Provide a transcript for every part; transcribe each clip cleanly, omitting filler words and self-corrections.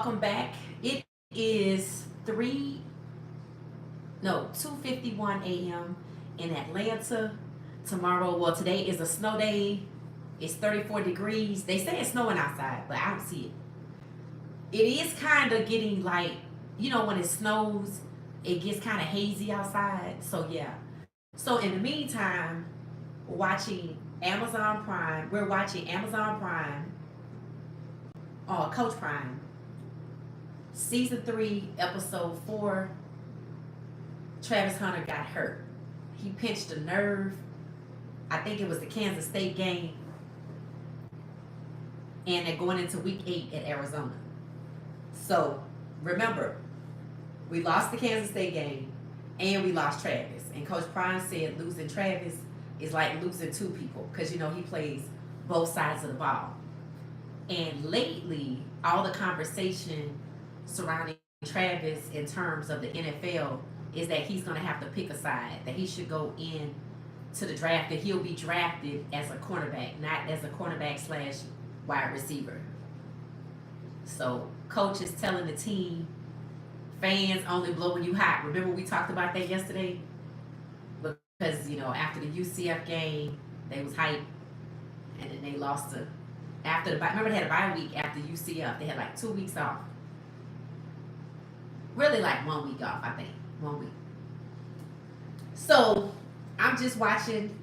Welcome back. It is 2:51 a.m. in Atlanta. Tomorrow, well, today is a snow day. It's 34 degrees. They say it's snowing outside, but I don't see it. It is kind of getting like, when it snows, it gets kind of hazy outside. So, yeah. So, in the meantime, watching Amazon Prime, we're watching Amazon Prime, Coach Prime, season 3, episode 4. Travis Hunter got hurt. He pinched a nerve. I think it was the Kansas State game. And they're going into week 8 at Arizona. So remember, we lost the Kansas State game and we lost Travis. And Coach Prime said losing Travis is like losing two people because, he plays both sides of the ball. And lately, all the conversation surrounding Travis in terms of the NFL is that he's going to have to pick a side, that he should go in to the draft, that he'll be drafted as a cornerback, not as a cornerback slash wide receiver. So coach is telling the team, fans only blow when you hot. Remember we talked about that yesterday? Because, after the UCF game, they was hyped, and then they lost to, remember they had a bye week after UCF. They had like 2 weeks off. Really like 1 week off, I think. 1 week. So I'm just watching.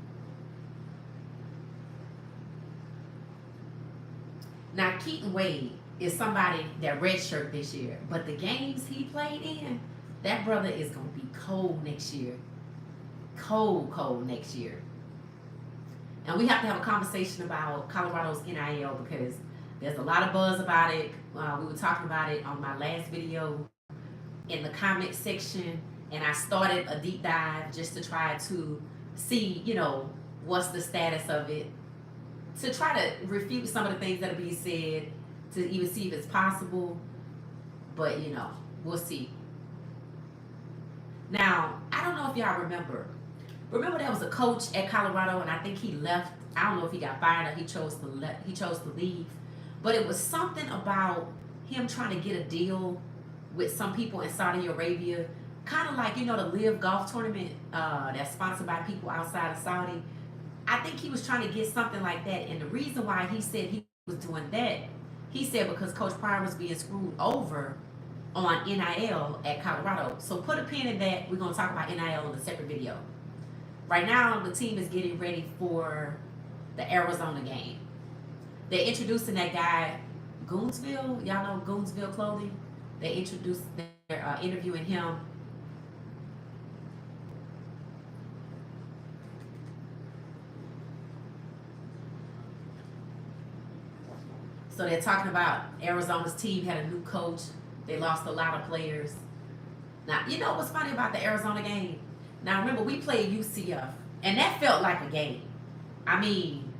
Now Keaton Wade is somebody that redshirt this year, but the games he played in, that brother is gonna be cold next year. Cold next year. And we have to have a conversation about Colorado's NIL because there's a lot of buzz about it. We were talking about it on my last video in the comment section, and I started a deep dive just to try to see, what's the status of it, to try to refute some of the things that are being said, to even see if it's possible. But, we'll see. Now, I don't know if y'all remember. Remember there was a coach at Colorado, and I think he left. I don't know if he got fired or he chose to leave. But it was something about him trying to get a deal with some people in Saudi Arabia, kind of like, the Live Golf Tournament that's sponsored by people outside of Saudi. I think he was trying to get something like that. And the reason why he said he was doing that, he said because Coach Pryor was being screwed over on NIL at Colorado. So put a pin in that. We're going to talk about NIL in a separate video. Right now, the team is getting ready for the Arizona game. They're introducing that guy, Goonsville. Y'all know Goonsville Clothing? They're interviewing him. So they're talking about Arizona's team had a new coach. They lost a lot of players. Now, what's funny about the Arizona game? Now, remember, we played UCF, and that felt like a game. I mean,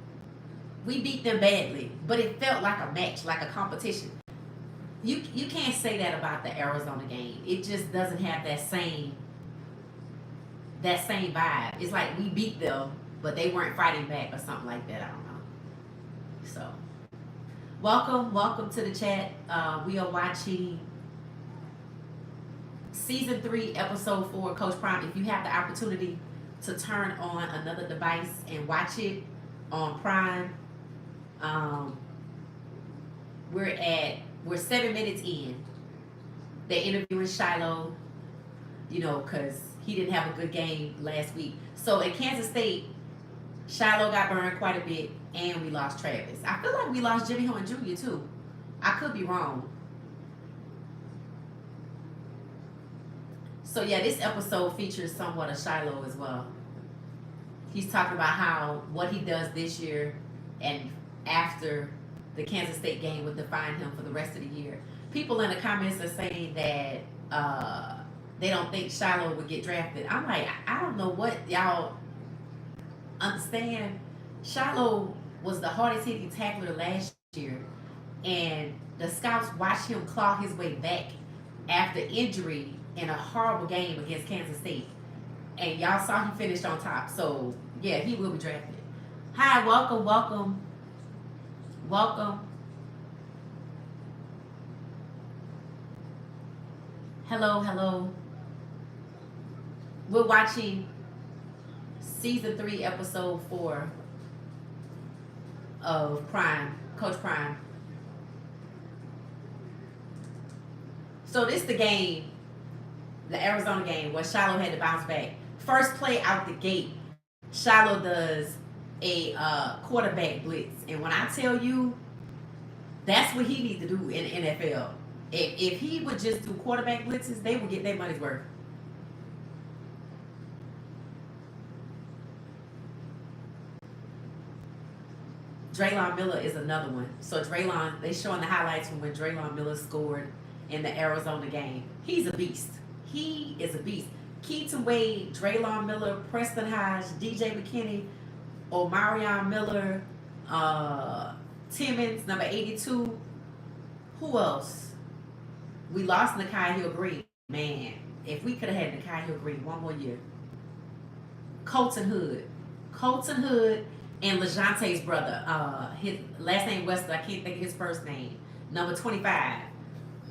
we beat them badly, but it felt like a match, like a competition. You can't say that about the Arizona game. It just doesn't have that same vibe. It's like we beat them, but they weren't fighting back or something like that. I don't know. So, welcome to the chat. We are watching season 3, episode 4, Coach Prime. If you have the opportunity to turn on another device and watch it on Prime, we're 7 minutes in. They're interviewing Shiloh, because he didn't have a good game last week. So at Kansas State, Shiloh got burned quite a bit, and we lost Travis. I feel like we lost Jimmy Horn Jr. too. I could be wrong. So yeah, this episode features somewhat of Shiloh as well. He's talking about what he does this year and after the Kansas State game would define him for the rest of the year. People in the comments are saying that they don't think Shiloh would get drafted. I'm like, I don't know what y'all understand. Shiloh was the hardest hitting tackler last year, and the scouts watched him claw his way back after injury in a horrible game against Kansas State. And y'all saw he finished on top. So, yeah, he will be drafted. Hi, welcome. Hello, hello. We're watching season 3, episode 4 of Prime, Coach Prime. So this the game, the Arizona game, where Shiloh had to bounce back. First play out the gate, Shiloh does a quarterback blitz, and when I tell you, that's what he needs to do in the NFL. If he would just do quarterback blitzes, they would get their money's worth. Draylon Miller is another one. So Draylon, they showing the highlights from when Draylon Miller scored in the Arizona game. He's a beast. He is a beast. Keaton Wade, Draylon Miller, Preston Hodge, DJ McKinney, Omarion Miller, Timmons, number 82. Who else? We lost Nakai Hill Green. Man, if we could have had Nakai Hill Green one more year. Colton Hood. Colton Hood and LeJante's brother. His last name Wester. I can't think of his first name. Number 25.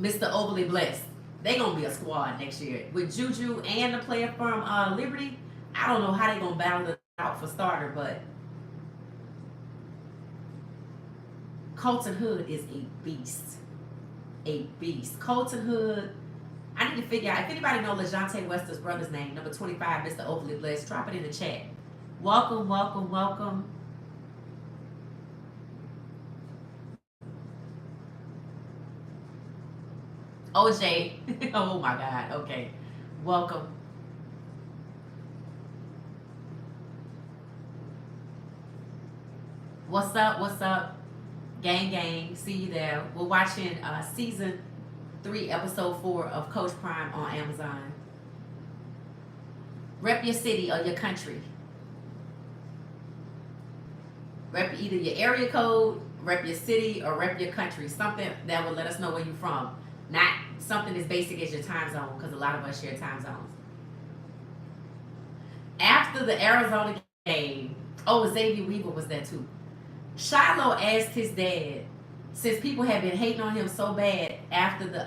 Mr. Overly Blessed. They gonna be a squad next year. With Juju and the player from Liberty, I don't know how they gonna battle it out for starter, but Colton Hood is a beast. A beast. Colton Hood. I need to figure out if anybody know LeJante Wester's brother's name, number 25, Mr. Overly Blessed. Drop it in the chat. Welcome, welcome, welcome. OJ. Oh my God. Okay. Welcome. What's up? What's up? Gang, gang. See you there. We're watching season 3, episode 4 of Coach Prime on Amazon. Rep your city or your country. Rep either your area code, rep your city, or rep your country. Something that will let us know where you're from. Not something as basic as your time zone, because a lot of us share time zones. After the Arizona game, Xavier Weaver was there too. Shiloh asked his dad, since people had been hating on him so bad after the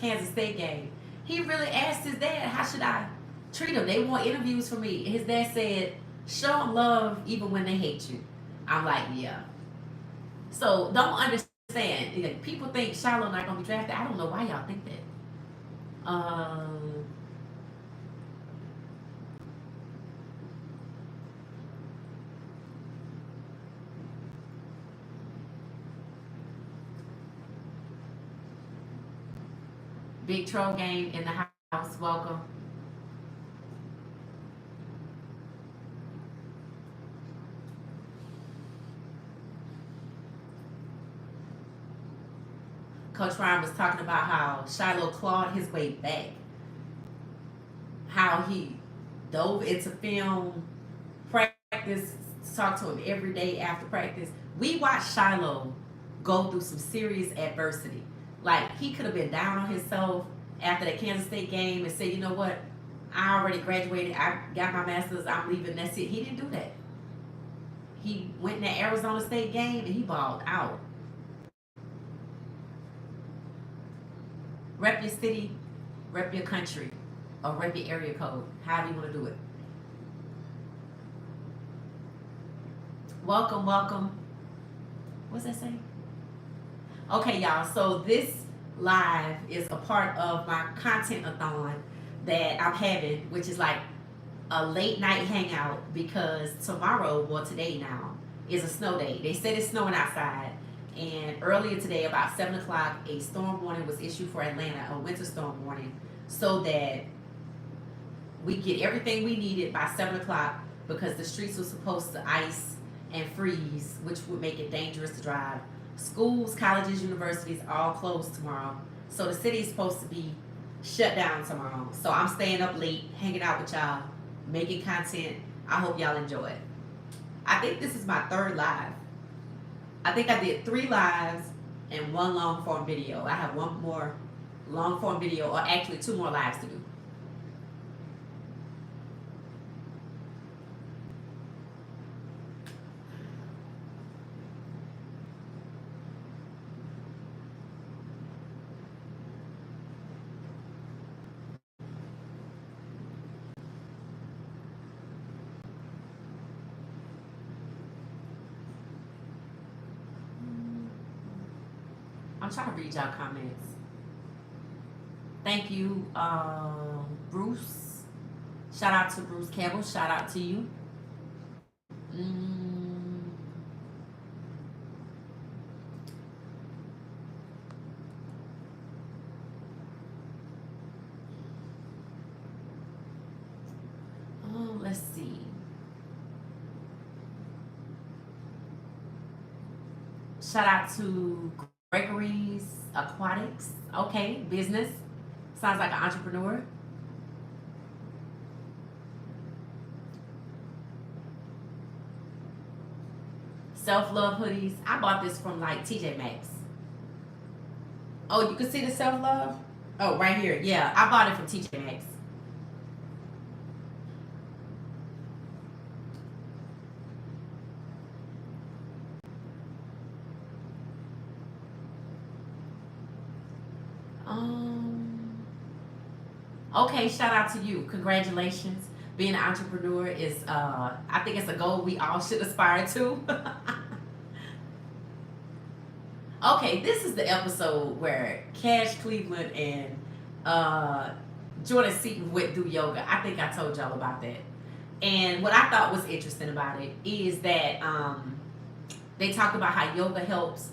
Kansas State game, he really asked his dad, how should I treat them? They want interviews from me. His dad said, show them love even when they hate you. I'm like, yeah. So don't understand. People think Shiloh not going to be drafted. I don't know why y'all think that. Big Troll Game in the house. Welcome. Coach Ryan was talking about how Shiloh clawed his way back, how he dove into film, practice, talked to him every day after practice. We watched Shiloh go through some serious adversity. Like, he could have been down on himself after that Kansas State game and said, you know what, I already graduated, I got my master's, I'm leaving, that's it. He didn't do that. He went in that Arizona State game and he balled out. Rep your city, rep your country, or rep your area code. However you want to do it. Welcome, welcome. What's that saying? Okay, y'all. So this live is a part of my content-a-thon that I'm having, which is like a late night hangout, because tomorrow, well today now, is a snow day. They said it's snowing outside. And earlier today, about 7 o'clock, a storm warning was issued for Atlanta, a winter storm warning, so that we get everything we needed by 7 o'clock, because the streets were supposed to ice and freeze, which would make it dangerous to drive. Schools, colleges, universities, all closed tomorrow. So the city is supposed to be shut down tomorrow. So I'm staying up late, hanging out with y'all, making content. I hope y'all enjoy it. I think this is my 3rd live. I think I did 3 lives and 1 long form video. I have 1 more long form video, or actually 2 more lives to do. I'm trying to read y'all comments. Thank you, Bruce. Shout out to Bruce Campbell. Shout out to you. Mm, let's see. Shout out to Gregory's Aquatics. Okay, business. Sounds like an entrepreneur. Self love hoodies. I bought this from like TJ Maxx. Oh, you can see the self love? Oh, right here. Yeah, I bought it from TJ Maxx. Um, okay, shout out to you. Congratulations. Being an entrepreneur is, I think it's a goal we all should aspire to. Okay, this is the episode where Cash Cleveland and uh, Jordan Seaton went through yoga. I think I told y'all about that. And what I thought was interesting about it is that they talked about how yoga helps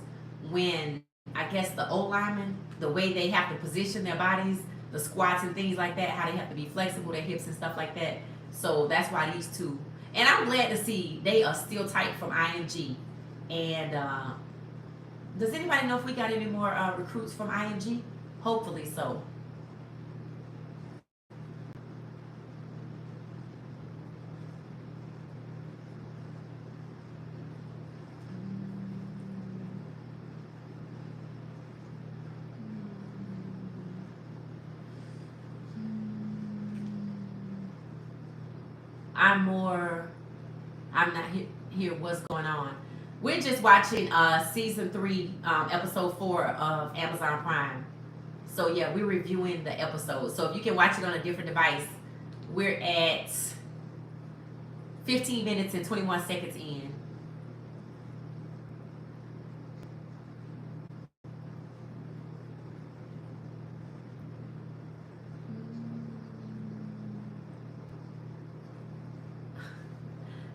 when, I guess, the O linemen, the way they have to position their bodies, the squats and things like that, how they have to be flexible, their hips and stuff like that. So that's why these two. And I'm glad to see they are still tight from IMG. And does anybody know if we got any more recruits from IMG? Hopefully so. I'm more. I'm not here. What's going on? We're just watching season 3, episode 4 of Amazon Prime. So yeah, we're reviewing the episode. So if you can watch it on a different device, we're at 15 minutes and 21 seconds in.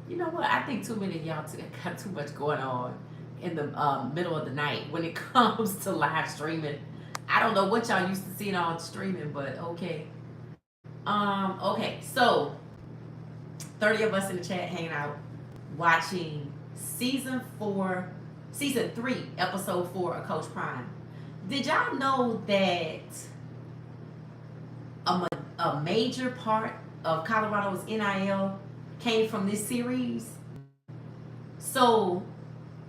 You know what? I think too many of y'all got too much going on in the middle of the night when it comes to live streaming. I don't know what y'all used to seeing on streaming, but okay. Okay, so 30 of us in the chat hanging out, watching season 3, episode 4 of Coach Prime. Did y'all know that a major part of Colorado's NIL came from this series? So,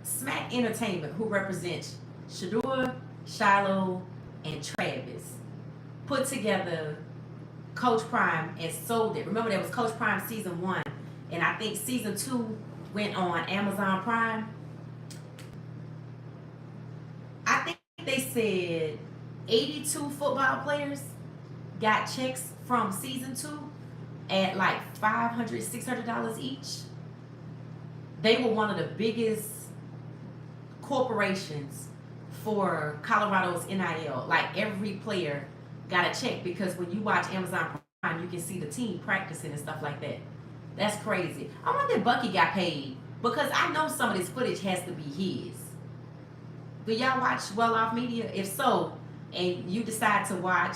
Smack Entertainment, who represents Shador, Shiloh, and Travis, put together Coach Prime and sold it. Remember, there was Coach Prime season 1, and I think season 2 went on Amazon Prime. I think they said 82 football players got checks from season 2 at like $500, $600 each. They were one of the biggest corporations for Colorado's NIL. Like every player got a check because when you watch Amazon Prime, you can see the team practicing and stuff like that. That's crazy. I wonder if Bucky got paid because I know some of this footage has to be his. Do y'all watch Well Off Media? If so, and you decide to watch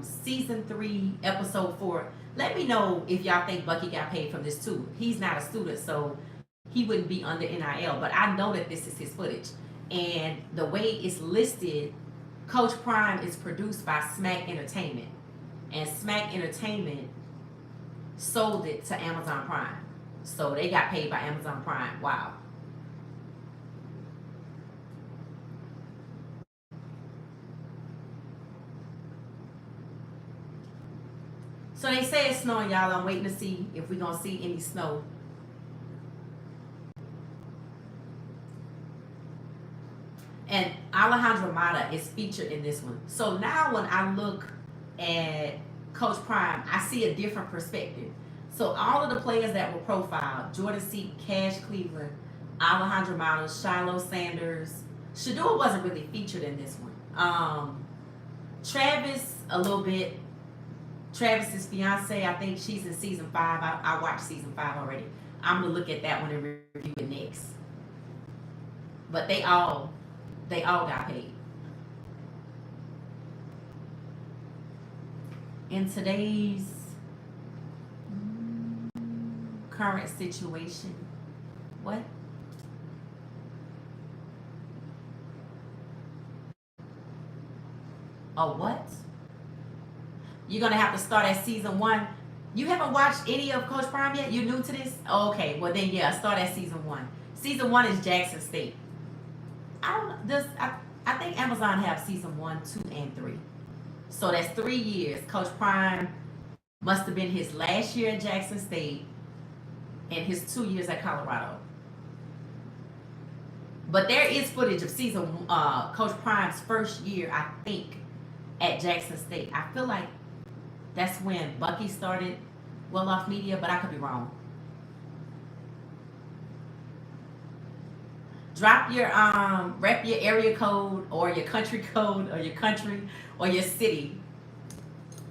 season 3, episode 4, let me know if y'all think Bucky got paid from this too. He's not a student, so he wouldn't be under NIL, but I know that this is his footage. And the way it's listed, Coach Prime is produced by Smack Entertainment. And Smack Entertainment sold it to Amazon Prime. So they got paid by Amazon Prime. Wow. So they say it's snowing, y'all. I'm waiting to see if we're going to see any snow. And Alejandro Mata is featured in this one. So now when I look at Coach Prime, I see a different perspective. So all of the players that were profiled, Jordan Seaton, Cash Cleveland, Alejandro Mata, Shiloh Sanders, Shadua wasn't really featured in this one. Travis, a little bit. Travis's fiance, I think she's in season 5. I watched season 5 already. I'm gonna look at that one and review it next. But they all got paid. In today's current situation, what? A what? You're gonna have to start at season 1. You haven't watched any of Coach Prime yet? You're new to this? Oh, okay, well then yeah, start at season 1. Season 1 is Jackson State. I don't does I think Amazon have season 1, 2, and 3. So that's 3 years. Coach Prime must have been his last year at Jackson State and his 2 years at Colorado. But there is footage of Coach Prime's first year, I think, at Jackson State. I feel like that's when Bucky started Well Off Media, but I could be wrong. Drop your rep your area code or your country code or your country or your city.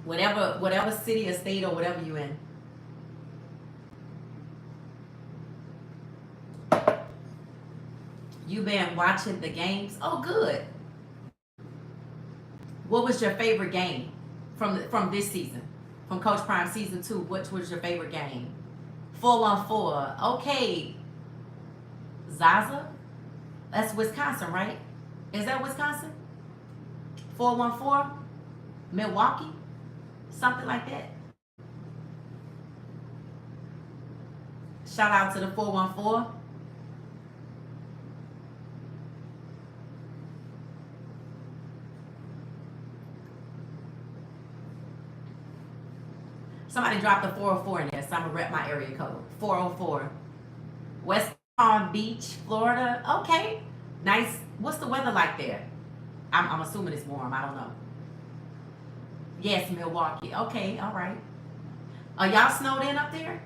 Whatever city or state or whatever you in. You been watching the games? Oh, good. What was your favorite game from this season? From Coach Prime season 2, which was your favorite game? 4-on-4. Okay. Zaza? That's Wisconsin, right? Is that Wisconsin? 4-1-4? Milwaukee? Something like that. Shout out to the 4-1-4. Somebody dropped a 404 in there, so I'm gonna rep my area code. 404. West Palm Beach, Florida. Okay. Nice. What's the weather like there? I'm assuming it's warm. I don't know. Yes, Milwaukee. Okay, all right. Are y'all snowed in up there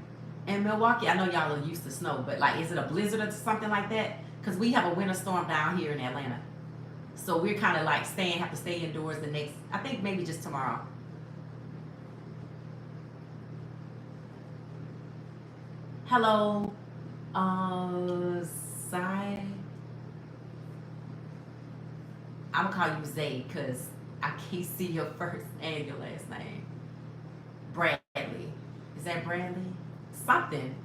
in Milwaukee? I know y'all are used to snow, but like, is it a blizzard or something like that? Because we have a winter storm down here in Atlanta. So we're kind of like have to stay indoors the next, I think maybe just tomorrow. Hello, Zai. I'm gonna call you Zay because I can't see your first and your last name. Bradley. Is that Bradley? Something.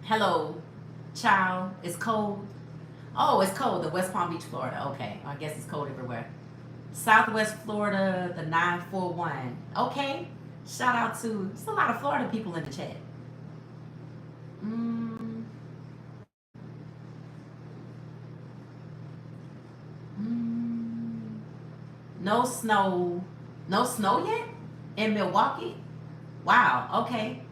Hello, child. It's cold. Oh, it's cold. The West Palm Beach, Florida. Okay, I guess it's cold everywhere. Southwest Florida, the 941. Okay. Shout out to, there's a lot of Florida people in the chat. No snow. No snow yet? In Milwaukee? Wow, okay.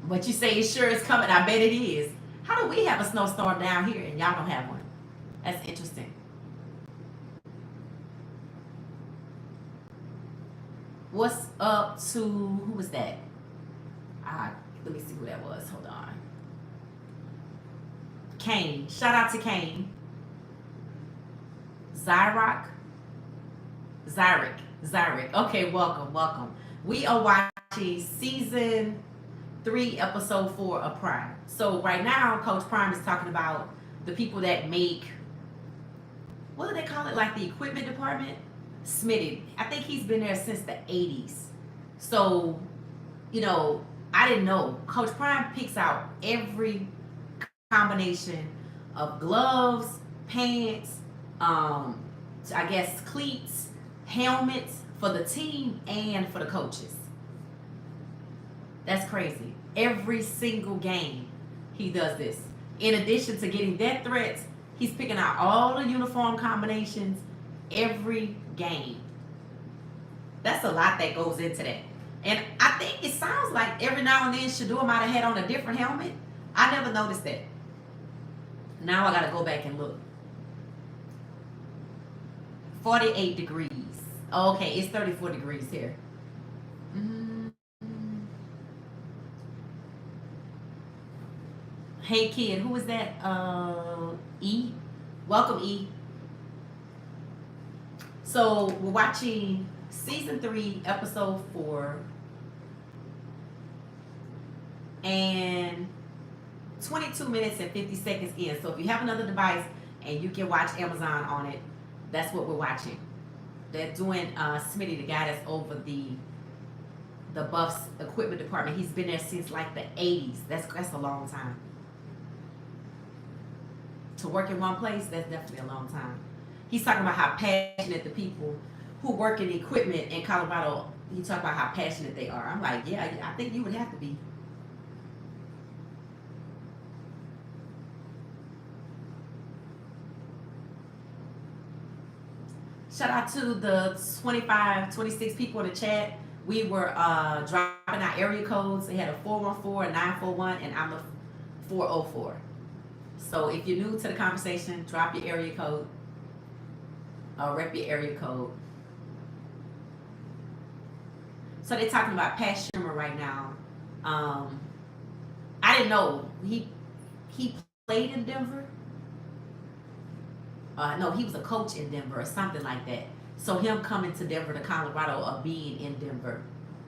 But you say it sure is coming. I bet it is. How do we have a snowstorm down here and y'all don't have one? That's interesting. What's up to, who was that? Let me see who that was. Hold on. Kane. Shout out to Kane. Zyric. Okay, welcome. We are watching season 3, episode 4 of Prime. So right now, Coach Prime is talking about the people that make, what do they call it? Like the equipment department? Smitty. I think he's been there since the 80s. So, I didn't know. Coach Prime picks out every combination of gloves, pants, I guess cleats, helmets for the team and for the coaches. That's crazy. Every single game he does this. In addition to getting death threats, he's picking out all the uniform combinations every game. That's a lot that goes into that. And I think it sounds like every now and then Shadua might have had on a different helmet. I never noticed that. Now I gotta go back and look. 48 degrees. Okay, it's 34 degrees here. Hey kid, who is that? Welcome, E. So we're watching season 3, episode 4, and 22 minutes and 50 seconds in. So if you have another device and you can watch Amazon on it, that's what we're watching. They're doing Smitty, the guy that's over the Buffs equipment department. He's been there since like the 80s. That's a long time. To work in one place, that's definitely a long time. He's talking about how passionate the people who work in equipment in Colorado, he talked about how passionate they are. I'm like, yeah, I think you would have to be. Shout out to the 25, 26 people in the chat. We were dropping our area codes. They had a 414, a 941, and I'm a 404. So if you're new to the conversation, drop your area code. Rep your area code. So they're talking about Pat Shermer right now. I didn't know he played in Denver. No, he was a coach in Denver or something like that. So him coming to Denver to Colorado or being in Denver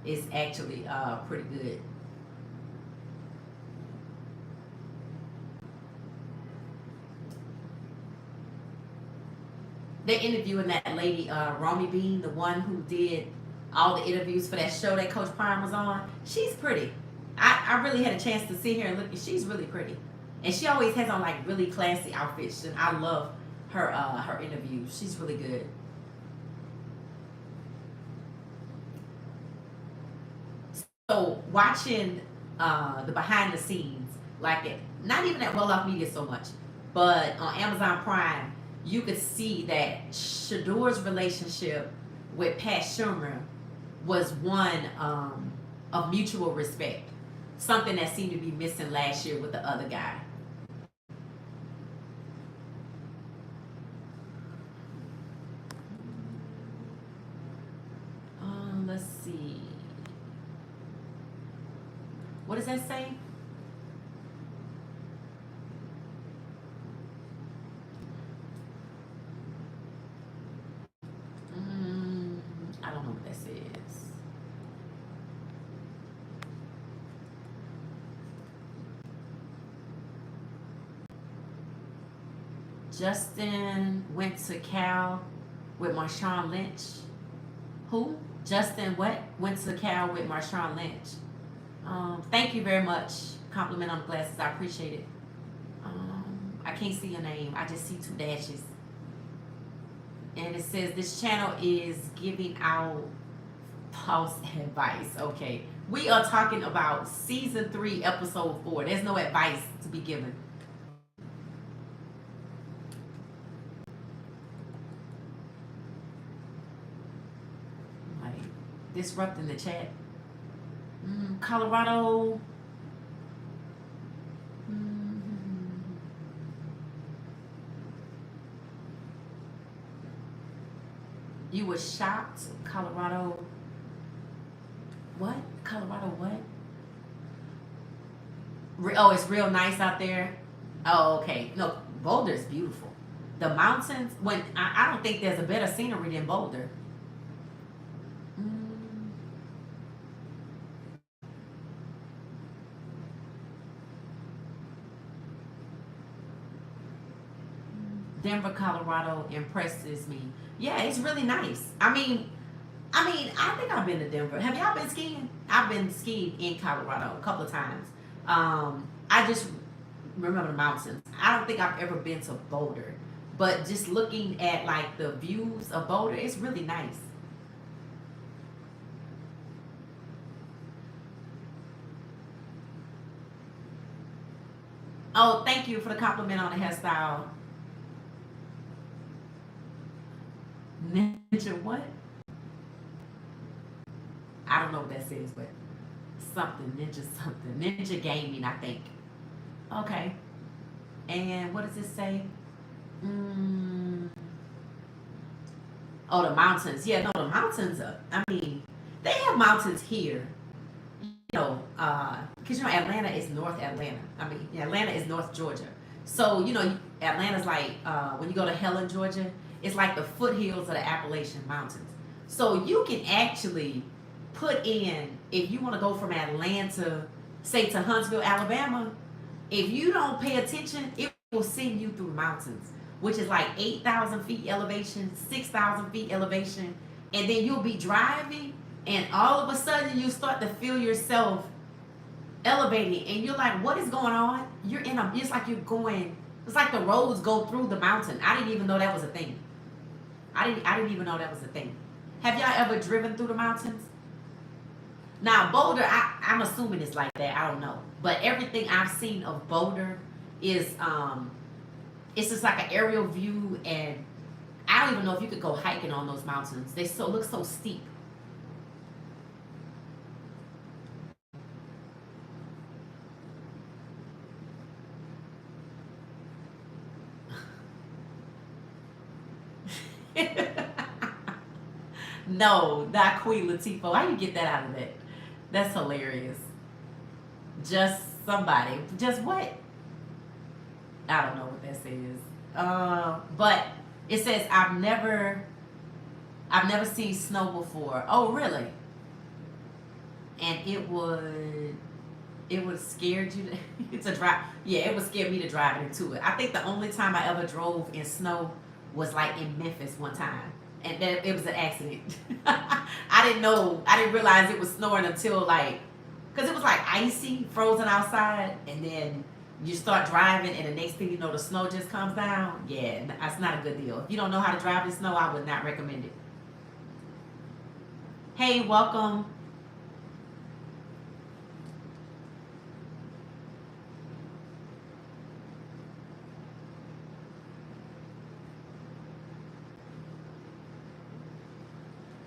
is actually pretty good. They're interviewing that lady, Romy Bean, the one who did all the interviews for that show that Coach Prime was on. She's pretty. I really had a chance to sit here and look, and she's really pretty. And she always has on like really classy outfits. And I love her interviews. She's really good. So watching the behind the scenes, like it, not even at Well Off Media so much, but on Amazon Prime, you could see that Shador's relationship with Pat Shermer was one of mutual respect. Something that seemed to be missing last year with the other guy. Let's see. What does that say? I don't know what that says. Justin went to Cal with Marshawn Lynch. Who? Justin what? Went to Cal with Marshawn Lynch. Thank you very much. Compliment on the glasses. I appreciate it. I can't see your name. I just see 2 dashes. And it says this channel is giving out false advice. Okay. We are talking about season 3, episode 4. There's no advice to be given. Like, disrupting the chat. Colorado. You were shocked, Colorado. What? Colorado what? Oh, it's real nice out there. Oh, okay. No, Boulder's beautiful. The mountains, when I don't think there's a better scenery than Boulder. Denver, Colorado impresses me. Yeah, it's really nice. I mean, I think I've been to Denver. Have y'all been skiing? I've been skiing in Colorado a couple of times. I just remember the mountains. I don't think I've ever been to Boulder, but just looking at like the views of Boulder, it's really nice. Oh, thank you for the compliment on the hairstyle. Ninja what? I don't know what that says, but something, ninja something. Ninja gaming, I think. Okay. And what does it say? Oh, the mountains. Yeah, no, the mountains are, I mean, they have mountains here. You know, because Atlanta is North Atlanta. I mean, Atlanta is North Georgia. So, Atlanta's like when you go to Helen, Georgia, it's like the foothills of the Appalachian Mountains. So you can actually put in, if you want to go from Atlanta, say to Huntsville, Alabama, if you don't pay attention, it will send you through the mountains, which is like 8,000 feet elevation, 6,000 feet elevation. And then you'll be driving, and all of a sudden you start to feel yourself elevating, and you're like, what is going on? You're in a, it's like you're going, it's like the roads go through the mountain. I didn't even know that was a thing. I didn't even know that was a thing. Have y'all ever driven through the mountains? Now Boulder, I'm assuming it's like that. I don't know, but everything I've seen of Boulder is it's just like an aerial view, and I don't even know if you could go hiking on those mountains. They look so steep. No, not Queen Latifah. How you get that out of that? That's hilarious. Just somebody. Just what? I don't know what that says. But it says I've never seen snow before. Oh, really? And it would scare you to drive. Yeah, it would scare me to drive into it. I think the only time I ever drove in snow was like in Memphis one time, and then it was an accident. I didn't know. I didn't realize it was snowing until like, because it was like icy, frozen outside, and then you start driving, and the next thing you know, the snow just comes down. Yeah, that's not a good deal. If you don't know how to drive in snow, I would not recommend it. Hey, welcome.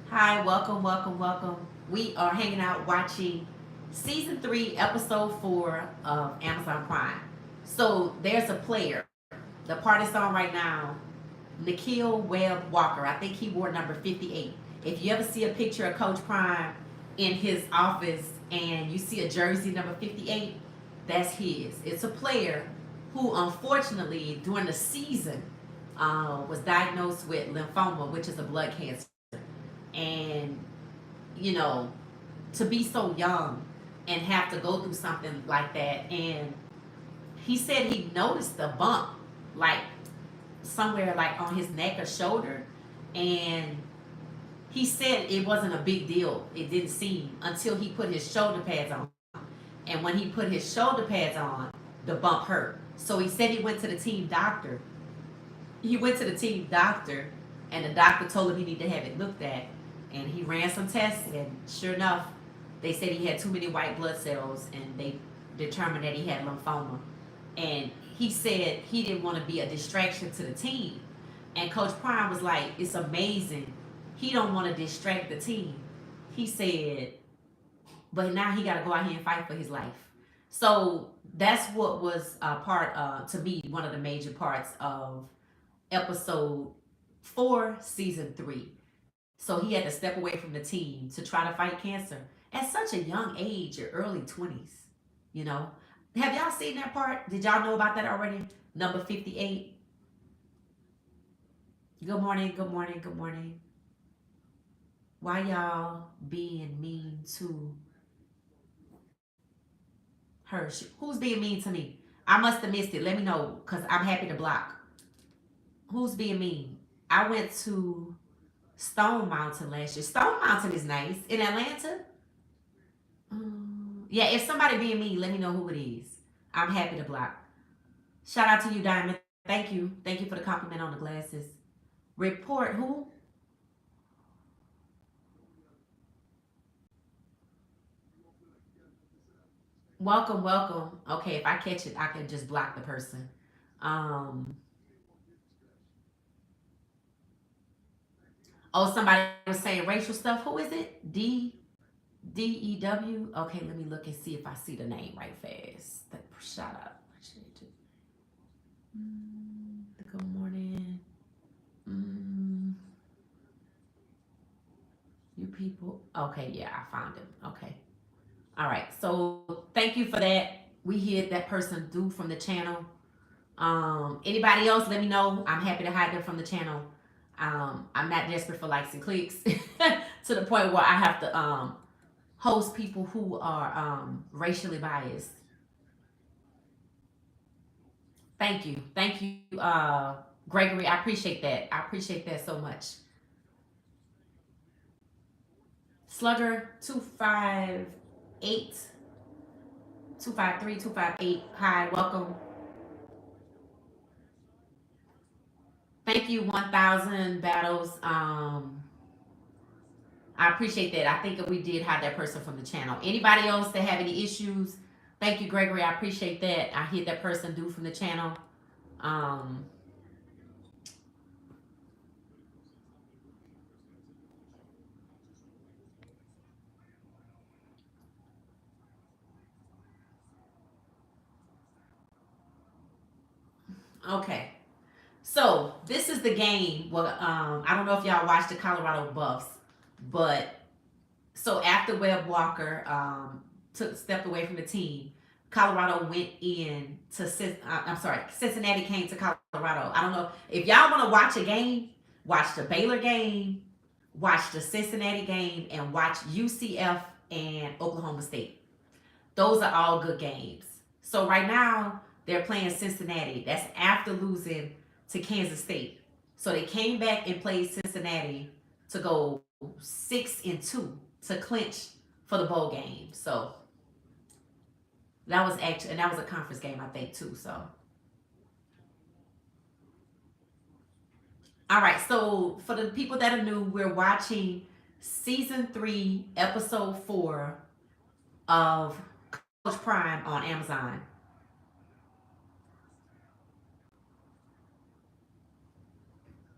Hi, welcome, welcome, welcome. We are hanging out watching season 3, episode 4 of Amazon Prime. So there's a player. The part is on right now, Nikhil Webb Walker. I think he wore number 58. If you ever see a picture of Coach Prime in his office and you see a jersey number 58, that's his. It's a player who, unfortunately, during the season, was diagnosed with lymphoma, which is a blood cancer. And, you know, to be so young and have to go through something like that. And he said he noticed a bump, like somewhere like on his neck or shoulder, and he said it wasn't a big deal. It didn't seem until he put his shoulder pads on. And when he put his shoulder pads on, the bump hurt. So he said he went to the team doctor. He went to the team doctor, and the doctor told him he needed to have it looked at. And he ran some tests, and sure enough, they said he had too many white blood cells, and they determined that he had lymphoma. And he said he didn't want to be a distraction to the team. And Coach Prime was like, it's amazing. He don't want to distract the team. He said, but now he got to go out here and fight for his life. So that's what was to me, one of the major parts of episode 4, season 3. So he had to step away from the team to try to fight cancer at such a young age, your early 20s, you know. Have y'all seen that part? Did y'all know about that already? Number 58. Good morning, good morning, good morning. Why y'all being mean to her? Who's being mean to me? I must have missed it. Let me know, because I'm happy to block. Who's being mean? I went to Stone Mountain last year. Stone Mountain is nice. In Atlanta? Yeah, if somebody being mean, let me know who it is. I'm happy to block. Shout out to you, Diamond. Thank you. Thank you for the compliment on the glasses. Report who? Welcome, welcome. Okay, if I catch it, I can just block the person. Um, oh, somebody was saying racial stuff. Who is it? DEW. Okay, let me look and see if I see the name right fast. Shout out. Good morning. You people. Okay, yeah, I found him. Okay. All right. So thank you for that. We hid that person due from the channel. Anybody else, let me know. I'm happy to hide them from the channel. I'm not desperate for likes and clicks to the point where I have to host people who are racially biased. Thank you, Gregory. I appreciate that. I appreciate that so much. Slugger 258, 253, 258. Hi, welcome. Thank you, 1,000 battles. I appreciate that. I think we did hide that person from the channel. Anybody else that have any issues? Thank you, Gregory. I appreciate that. I hid that person due from the channel. Um, okay. So this is the game. Well, I don't know if y'all watched the Colorado Buffs, but so after Webb Walker stepped away from the team, Colorado went in to I'm sorry, Cincinnati came to Colorado. I don't know if y'all want to watch a game, watch the Baylor game, watch the Cincinnati game, and watch UCF and Oklahoma State. Those are all good games. So right now they're playing Cincinnati. That's after losing to Kansas State. So they came back and played Cincinnati to go 6-2 to clinch for the bowl game. So that was actually, and that was a conference game, I think, too. So, all right. So for the people that are new, we're watching season 3, episode 4 of Coach Prime on Amazon.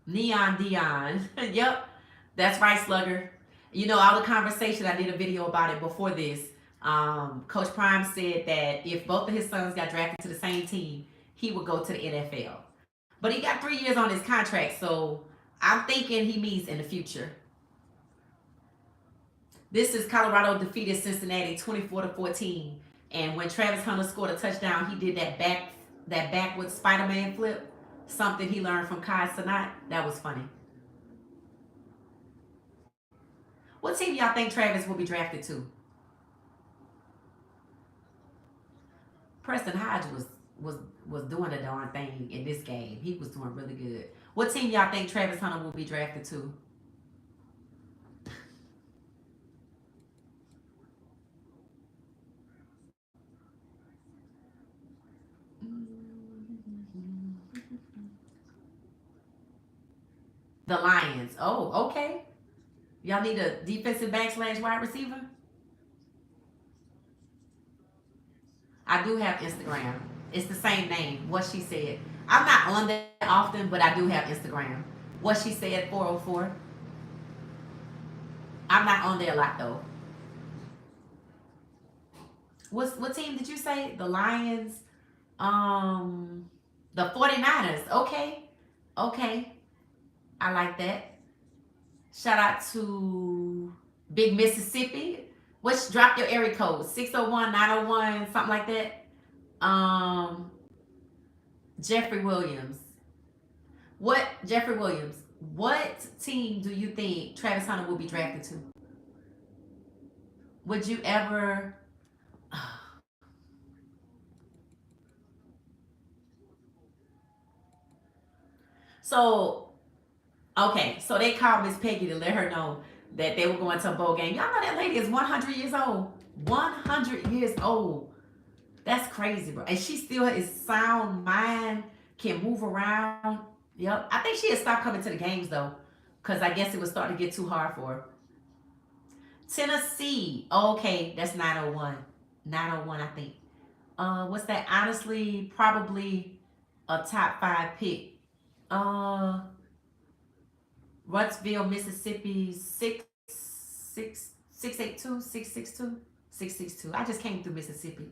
Neon Dion. Yep, that's right, Slugger. You know, all the conversation, I did a video about it before this. Coach Prime said that if both of his sons got drafted to the same team, he would go to the NFL. But he got 3 years on his contract, so I'm thinking he means in the future. This is Colorado defeated Cincinnati 24-14. And when Travis Hunter scored a touchdown, he did that backward Spider-Man flip, something he learned from Kai Sanat. That was funny. What team y'all think Travis will be drafted to? Preston Hodge was doing a darn thing in this game. He was doing really good. What team y'all think Travis Hunter will be drafted to? The Lions. Oh, okay. Y'all need a defensive back / wide receiver? I do have Instagram. It's the same name. What she said. I'm not on that often, but I do have Instagram. What she said 404. I'm not on there a lot though. What team did you say? The Lions. Um the 49ers. Okay. Okay. I like that. Shout out to Big Mississippi. What's drop your area code? 601, 901, something like that. Um Jeffrey Williams. Jeffrey Williams, what team do you think Travis Hunter will be drafted to? Would you ever So okay, so they called Miss Peggy to let her know that they were going to a bowl game. Y'all know that lady is 100 years old. 100 years old. That's crazy, bro. And she still is sound mind, can move around. Yep. I think she had stopped coming to the games though, because I guess it was starting to get too hard for her. Tennessee. Okay, that's 901. 901, I think. What's that? Honestly, probably a top 5 pick. Uh Rutsville, Mississippi, 682, 662, 662. I just came through Mississippi.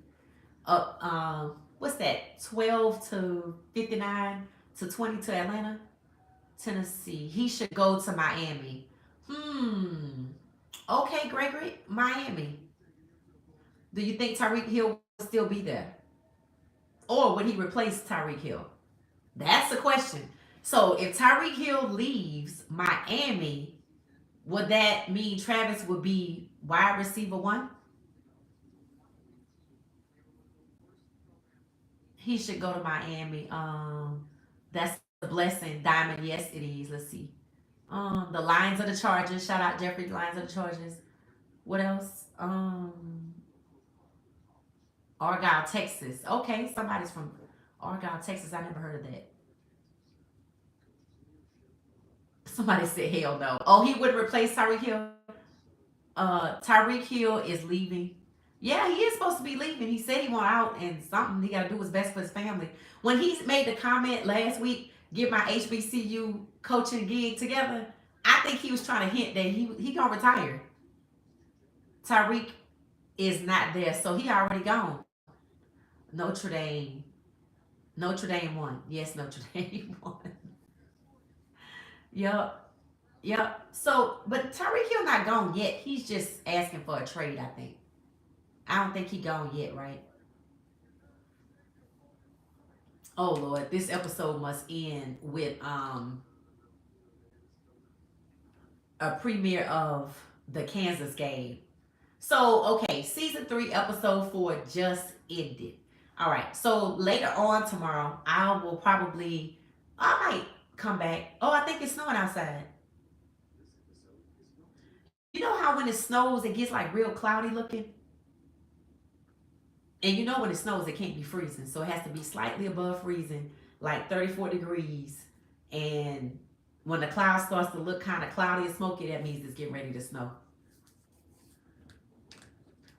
What's that? 12-59 to 20 to Atlanta, Tennessee. He should go to Miami. Okay, Gregory, Miami. Do you think Tyreek Hill will still be there, or would he replace Tyreek Hill? That's the question. So if Tyreek Hill leaves Miami, would that mean Travis would be wide receiver one? He should go to Miami. That's a blessing. Diamond, yes, it is. Let's see. The Lions of the Chargers. Shout out Jeffrey, Lions of the Chargers. What else? Argyle, Texas. Okay, somebody's from Argyle, Texas. I never heard of that. Somebody said hell no. Oh, he would replace Tyreek Hill. Tyreek Hill is leaving. Yeah, he is supposed to be leaving. He said he want out and something he got to do what's best for his family. When he made the comment last week, get my HBCU coaching gig together, I think he was trying to hint that he gonna retire. Tyreek is not there, so he already gone. Notre Dame. Notre Dame won. Yes, Notre Dame won. Yup. Yep. So, but Tyreek Hill not gone yet. He's just asking for a trade, I think. I don't think he gone yet, right? Oh Lord, this episode must end with a premiere of the Kansas game. So, okay, season 3, episode 4 just ended. All right. So later on tomorrow, I might come back. Oh, I think it's snowing outside. You know how when it snows, it gets like real cloudy looking? And you know when it snows, it can't be freezing. So it has to be slightly above freezing, like 34 degrees. And when the cloud starts to look kind of cloudy and smoky, that means it's getting ready to snow.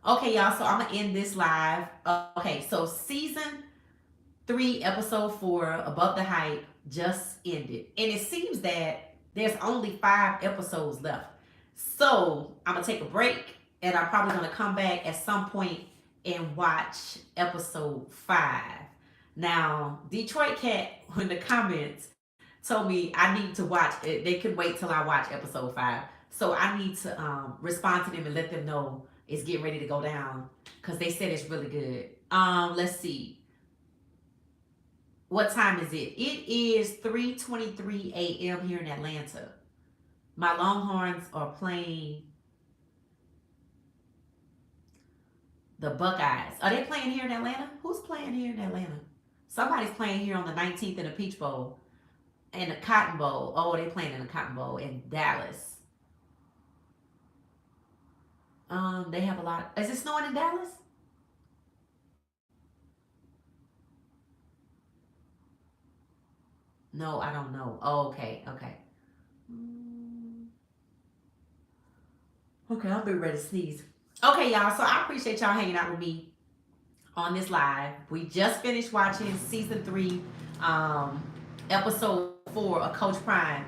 Okay, y'all, so I'm going to end this live. Okay, so season 3, episode 4, Above the Hype, just ended. And it seems that there's only 5 episodes left. So I'm going to take a break, and I'm probably going to come back at some point and watch episode 5. Now, Detroit Cat in the comments told me I need to watch it. They could wait till I watch episode 5. So I need to respond to them and let them know it's getting ready to go down because they said it's really good. Let's see. What time is it? It is 3:23 a.m. here in Atlanta. My Longhorns are playing the Buckeyes. Are they playing here in Atlanta? Who's playing here in Atlanta? Somebody's playing here on the 19th in the Peach Bowl and the Cotton Bowl. Oh, they playing in the Cotton Bowl in Dallas. They have a lot. Is it snowing in Dallas? No, I don't know. Oh, okay, okay. Okay, I'll be ready to sneeze. Okay, y'all. So I appreciate y'all hanging out with me on this live. We just finished watching season 3, episode 4 of Coach Prime.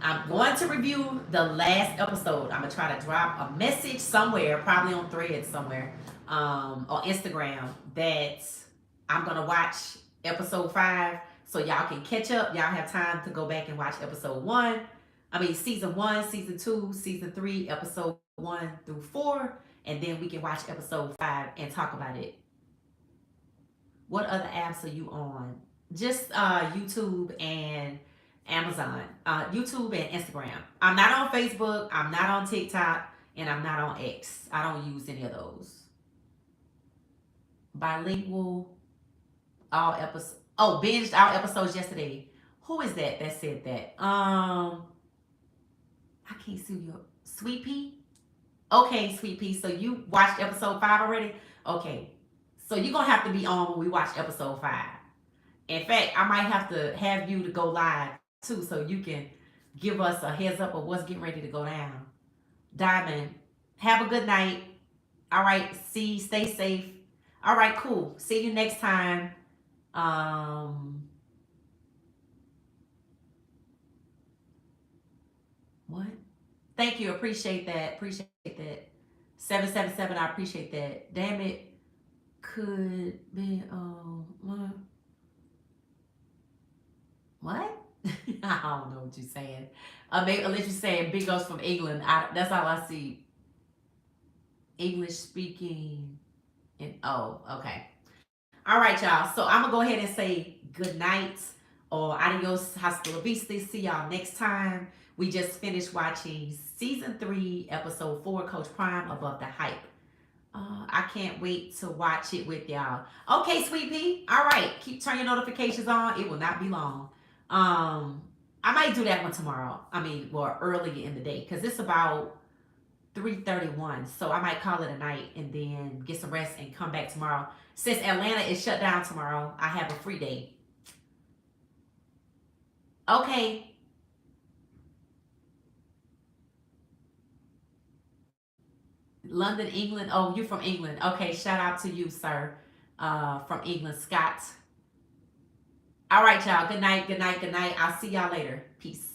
I'm going to review the last episode. I'm gonna try to drop a message somewhere, probably on Threads somewhere, on Instagram, that I'm gonna watch episode 5 so y'all can catch up. Y'all have time to go back and watch episode 1. I mean, season 1, season 2, season 3, episode 1 through 4, and then we can watch episode 5 and talk about it. What other apps are you on? Just YouTube and Amazon. YouTube and Instagram. I'm not on Facebook. I'm not on TikTok. And I'm not on X. I don't use any of those. Bilingual. All episodes. Oh, binged all episodes yesterday. Who is that said that? I can't see your Sweet Pea. Okay, Sweet Pea. So you watched episode 5 already? Okay. So you're gonna have to be on when we watch episode 5. In fact, I might have to have you to go live too, so you can give us a heads up of what's getting ready to go down. Diamond, have a good night. All right, stay safe. All right, cool. See you next time. What? Thank you. Appreciate that. Appreciate that. 777. I appreciate that. Damn it. Could be. What? I don't know what you're saying. Maybe unless you're saying big ups from England. That's all I see. English speaking. And oh, okay. All right, y'all. So I'm gonna go ahead and say good night or adios, hasta la vista. See y'all next time. We just finished watching season 3, episode 4, Coach Prime, Above the Hype. I can't wait to watch it with y'all. Okay, Sweet Pea. All right, keep turning your notifications on. It will not be long. I might do that one tomorrow. I mean, well, early in the day, because it's about 3:31. So I might call it a night and then get some rest and come back tomorrow. Since Atlanta is shut down tomorrow, I have a free day. Okay. London, England. Oh, you from England. Okay, shout out to you, sir. From England, Scott. All right, y'all. Good night, good night, good night. I'll see y'all later. Peace.